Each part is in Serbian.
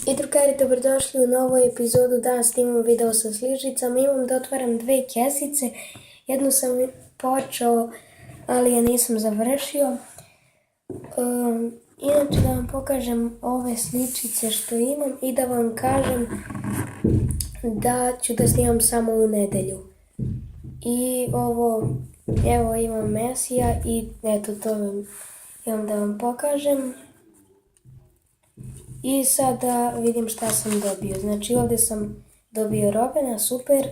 I drugari, dobrodošli u novu epizodu. Danas snimam video sa sličicama. Imam da otvaram dve kesice. Jednu sam počeo, ali je nisam završio. Inače da vam pokažem ove sličice što imam i da vam kažem da ću da snimam samo u nedelju. I ovo, evo imam Mesija i eto to imam da vam pokažem. I sada vidim šta sam dobio. Znači ovdje sam dobio Robena, super,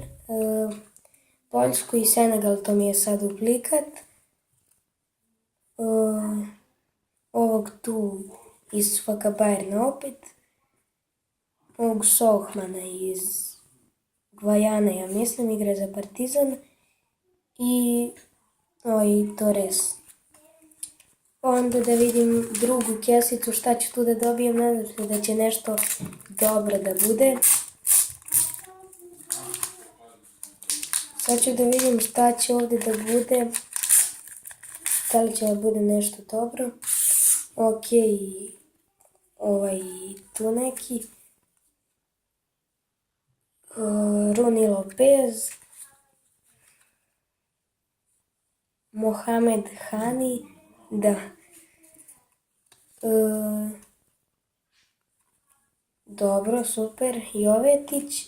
Poljsku i Senegal, to mi je sad duplikat. Ovog tu iz FK Bayern opet. Ovog Sohmana iz Gvajane, ja mislim, igra za Partizan. I Torres. Onda da vidim drugu kesicu, šta ću tu da dobijem, nadam se da će nešto dobro da bude. Sad ću da vidim šta će ovdje da bude, da li će da bude nešto dobro. Ok, tu neki. Runi Lopez. Mohamed Hani, da. Dobro, super, Jovetić.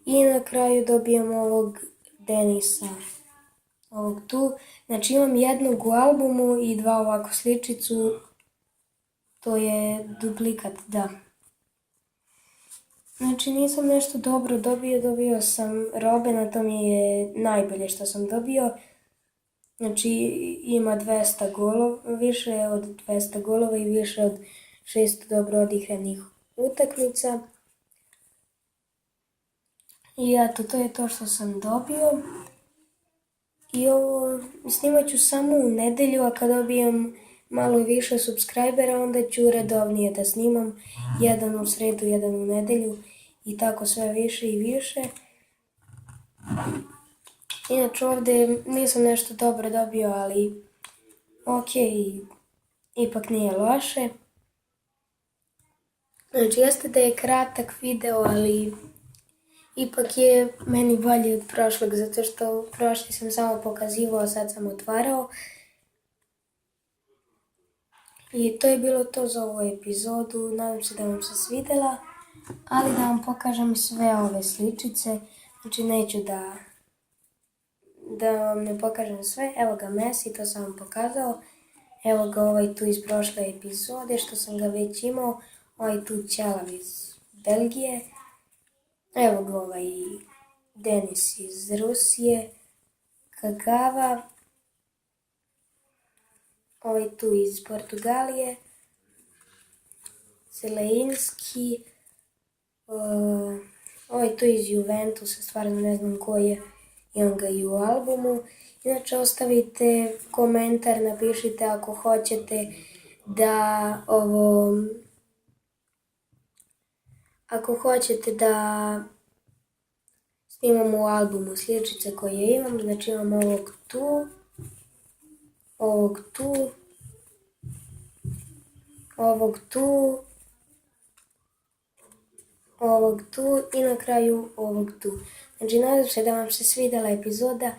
I na kraju dobijam ovog Denisa. Ovog tu. Znači imam jednog u albumu i dva ovako sličicu. To je duplikat, da. Znači nisam nešto dobro dobio sam Robena, to mi je najbolje što sam dobio. Znači ima 200 golova, više od 200 golova i više od 600 dobro odigranih utakmica. I eto, to je to što sam dobio. I ovo snimat ću samo u nedelju, a kad dobijem malo više subscribera, onda ću redovnije da snimam. Jedan u sredu, jedan u nedelju i tako sve više i više. Inače ovdje nisam nešto dobro dobio, ali ok, ipak nije loše. Znači jeste da je kratak video, ali ipak je meni bolje od prošlog, zato što prošli sam samo pokazivao, sad sam otvarao. I to je bilo to za ovu epizodu, nadam se da vam se svidjela, ali da vam pokažem sve ove sličice, znači neću da vam ne pokažem sve. Evo ga Messi, to sam vam pokazao. Evo ga ovaj tu iz prošle epizode što sam ga već imao. Ovaj tu Ćelav iz Belgije. Evo ga ovaj Denis iz Rusije. Kagawa. Ovaj tu iz Portugalije. Zeleinski. Ovaj tu iz Juventusa, stvarno ne znam ko je. Imam ga i u albumu. Inače ostavite komentar, napišite ako hoćete da snimam u albumu sličice koje imam. Znači imam ovog tu, ovog tu, ovog tu, ovog tu i na kraju ovog tu. Znači nadam se da vam se svidjela epizoda.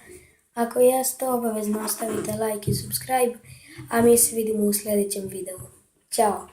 Ako jeste, obavezno ostavite like i subscribe, a mi se vidimo u sljedećem videu. Ćao!